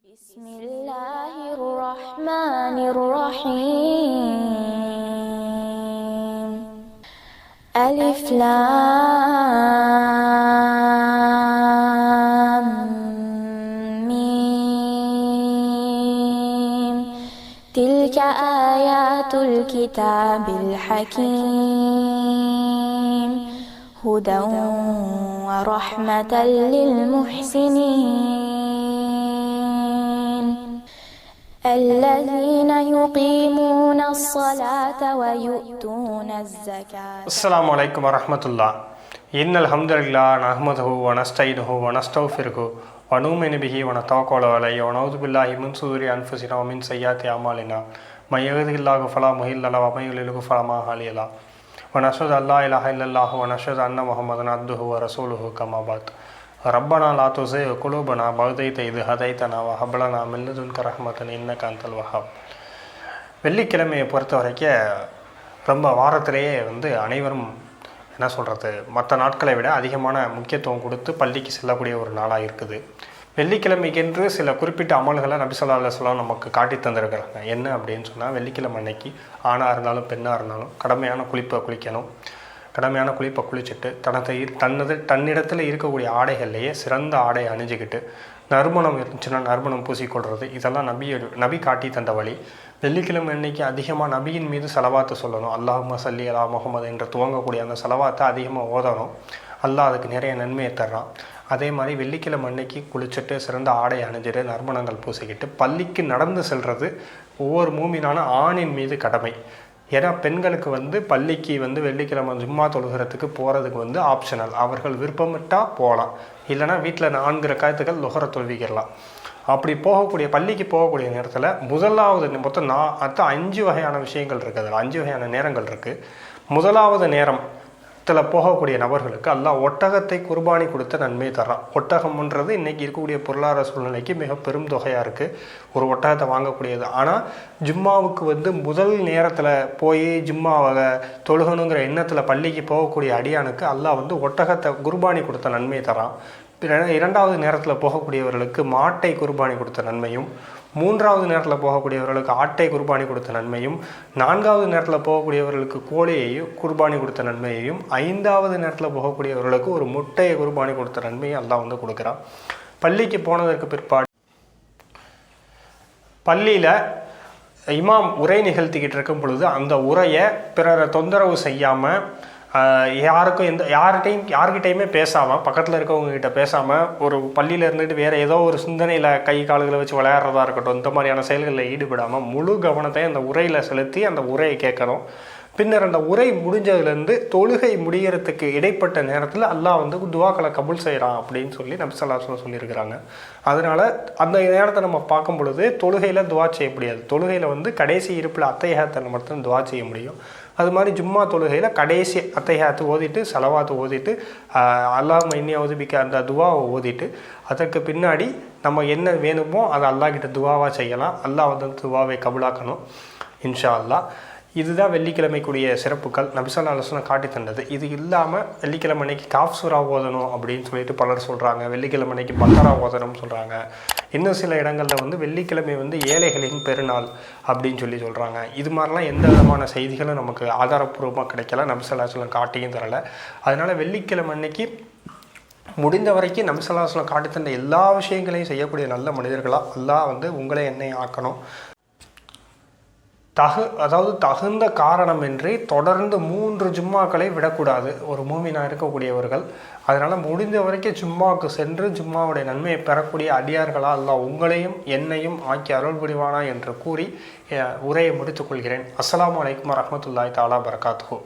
بسم الله الرحمن الرحيم ألف لام ميم تلك آيات الكتاب الحكيم هدى ورحمة للمحسنين الذين يقيمون الصلاة ويؤتون الزكاة. السلام عليكم ورحمة الله. إن الحمد لله نحمده ونستعينه ونستغفره ونؤمن به ونتوكل عليه ونعوذ بالله من شرور أنفسنا ومن سيئات أعمالنا من يهده الله فلا مضل له ومن يضلل فلا هادي له ونشهد أن لا إله إلا الله ونشهد أن محمدا عبده ورسوله كما بعد ربنا لا تزغ قلوبنا بعد إذ هديتنا وهب لنا من لدنك رحمة إنك أنت الوهاب. வெள்ளிக்கிழமையை பொறுத்த வரைக்கும் ரொம்ப வாரத்திலேயே அனைவரும் என்ன சொல்கிறது, மற்ற நாட்களை விட அதிகமான முக்கியத்துவம் கொடுத்து பள்ளிக்கு செல்லக்கூடிய ஒரு நாளாக இருக்குது. வெள்ளிக்கிழமைக்கென்று சில குறிப்பிட்ட அமல்களை நபி ஸல்லல்லாஹு அலைஹி வஸல்லம் நமக்கு காட்டி தந்திருக்கிறாங்க. என்ன அப்படின்னு சொன்னால், வெள்ளிக்கிழமை அன்னைக்கு ஆணாக இருந்தாலும் பெண்ணாக இருந்தாலும் கடமையான குளிப்பை குளிக்கணும். கடமையான குளிப்பை குளிச்சுட்டு தன்னிடத்தில் இருக்கக்கூடிய ஆடைகள்லேயே சிறந்த ஆடையை அணிஞ்சிக்கிட்டு நறுமணம் இருந்துச்சுன்னா நறுமணம் பூசிக்கொள்வது, இதெல்லாம் நபி காட்டி தந்த வழி. வெள்ளிக்கிழமை அன்னைக்கு அதிகமாக நபியின் மீது செலவாத்து சொல்லணும். அல்லாஹும்ம ஸல்லி அலா முஹம்மது என்று துவங்கக்கூடிய அந்த செலவாத்தை அதிகமாக ஓதணும். அல்லாஹ் அதுக்கு நிறைய நன்மையை தர்றான். அதே மாதிரி வெள்ளிக்கிழமை அன்னைக்கு குளிச்சுட்டு சிறந்த ஆடையை அணிஞ்சிட்டு நறுமணங்கள் பூசிக்கிட்டு பள்ளிக்கு நடந்து செல்வது ஒவ்வொரு மூமினான ஆணின் மீது கடமை. ஏன்னா பெண்களுக்கு பள்ளிக்கு வெள்ளிக்கிழமை ஜும்மா தொழுகிறதுக்கு போகிறதுக்கு ஆப்ஷனல். அவர்கள் விருப்பமிட்டால் போகலாம், இல்லைனா வீட்டில் 4 ரக்காத்துகள் லுஹரை தொழுவிக்கலாம். அப்படி பள்ளிக்கு போகக்கூடிய நேரத்தில் மொத்தம் 5 வகையான விஷயங்கள் இருக்குது. அதில் 5 வகையான நேரங்கள் இருக்குது. முதலாவது நேரத்தில் போகக்கூடிய நபர்களுக்கு அல்லாஹ் ஒட்டகத்தை குர்பானி கொடுத்த நன்மையை தர்றான். ஒட்டகம்ன்றது இன்றைக்கி இருக்கக்கூடிய பொருளாதார சூழ்நிலைக்கு மிக பெரும் தொகையாக இருக்குது, ஒரு ஒட்டகத்தை வாங்கக்கூடியது. ஆனால் ஜும்மாவுக்கு முதல் நேரத்தில் போய் ஜும்மாவை தொழுகணுங்கிற எண்ணத்தில் பள்ளிக்கு போகக்கூடிய அடியானுக்கு அல்லாஹ் ஒட்டகத்தை குர்பானி கொடுத்த நன்மையை தரான். இரண்டாவது நேரத்தில் போகக்கூடியவர்களுக்கு மாட்டை குர்பானி கொடுத்த நன்மையும், 3வது நேரத்தில் போகக்கூடியவர்களுக்கு ஆட்டை குர்பானி கொடுத்த நன்மையும், 4வது நேரத்தில் போகக்கூடியவர்களுக்கு கோழியையும் குர்பானி கொடுத்த நன்மையையும், 5வது நேரத்தில் போகக்கூடியவர்களுக்கு ஒரு முட்டையை குர்பானி கொடுத்த நன்மையை அல்லாஹ் கொடுக்குறான். பள்ளிக்கு போனதற்கு பிற்பாடு பள்ளியில் இமாம் உரை நிகழ்த்திக்கிட்டு இருக்கும் பொழுது அந்த உரையை பிறரை தொந்தரவு செய்யாமல், யார்கிட்டையுமே பேசாமல், பக்கத்தில் இருக்கவங்ககிட்ட பேசாமல், ஒரு பள்ளியில் இருந்துட்டு வேறு ஏதோ ஒரு சிந்தனையில் கை கால்களை வச்சு விளையாடுறதா இருக்கட்டும், இந்த மாதிரியான செயல்களில் ஈடுபடாமல் முழு கவனத்தை அந்த உரையில் செலுத்தி அந்த உரையை கேட்கணும். பின்னர் அந்த உரை முடிஞ்சதுலேருந்து தொழுகை முடிகிறதுக்கு இடைப்பட்ட நேரத்தில் அல்லாஹ் துவாக்களை கபூல் செய்கிறான் அப்படின்னு சொல்லி நபி ஸல்லல்லாஹு அலைஹி வஸல்லம் சொல்லியிருக்கிறாங்க. அதனால் அந்த நேரத்தை நம்ம பார்க்கும் பொழுது தொழுகையில் துவா செய்ய முடியாது. தொழுகையில் கடைசி இருப்பில் அத்தைஹியாத்தை மட்டும் துவா செய்ய முடியும். அது மாதிரி ஜும்மா தொழுகையில் கடைசி அத்தைஹியாத்து ஓதிட்டு ஸலவாத்து ஓதிட்டு அல்லாஹும்ம இன்னி அஊது பிக்க அந்த துவாவை ஓதிட்டு அதற்கு பின்னாடி நம்ம என்ன வேணுமோ அதை அல்லாஹ் கிட்ட துவாவாக செய்யலாம். அல்லாஹ் துவாவை கபூலாக்கணும் இன்ஷா அல்லாஹ். இதுதான் வெள்ளிக்கிழமைக்குரிய சிறப்புகள் நபி ஸல்லல்லாஹு அலைஹி வஸல்லம் காட்டி தந்தது. இது இல்லாமல் வெள்ளிக்கிழமை அன்னைக்கு காஃப் சூரா ஓதணும் அப்படின்னு சொல்லிட்டு பலர் சொல்கிறாங்க. வெள்ளிக்கிழமை அன்னைக்கு பக்கரா ஓதணும்னு சொல்கிறாங்க. இன்னும் சில இடங்களில் வெள்ளிக்கிழமை ஏழைகளின் பெருநாள் அப்படின்னு சொல்கிறாங்க. இது மாதிரிலாம் எந்த விதமான செய்திகளும் நமக்கு ஆதாரப்பூர்வமாக கிடைக்கல, நபி ஸல்லல்லாஹு அலைஹி வஸல்லம் காட்டியும் தரலை. அதனால் வெள்ளிக்கிழமை அன்னைக்கு முடிந்த வரைக்கும் நபி ஸல்லல்லாஹு அலைஹி வஸல்லம் காட்டி தந்த எல்லா விஷயங்களையும் செய்யக்கூடிய நல்ல மனிதர்களாக அல்லாஹ் உங்களை என்னை ஆக்கணும். தகுந்த காரணமின்றி தொடர்ந்து 3 ஜும்மாக்களை விடக்கூடாது ஒரு மூமினாக இருக்கக்கூடியவர்கள். அதனால் முடிந்த வரைக்கும் ஜும்மாவுக்கு சென்று ஜும்மாவுடைய நன்மையை பெறக்கூடிய அடியார்களாக அல்லாஹ் உங்களையும் என்னையும் ஆக்கி அருள் புரிவானா என்று கூறி உரையை முடித்துக்கொள்கிறேன். அஸ்ஸலாமு அலைக்கும் வரஹ்மத்துல்லாஹி தஆலா பரகாத்துஹு.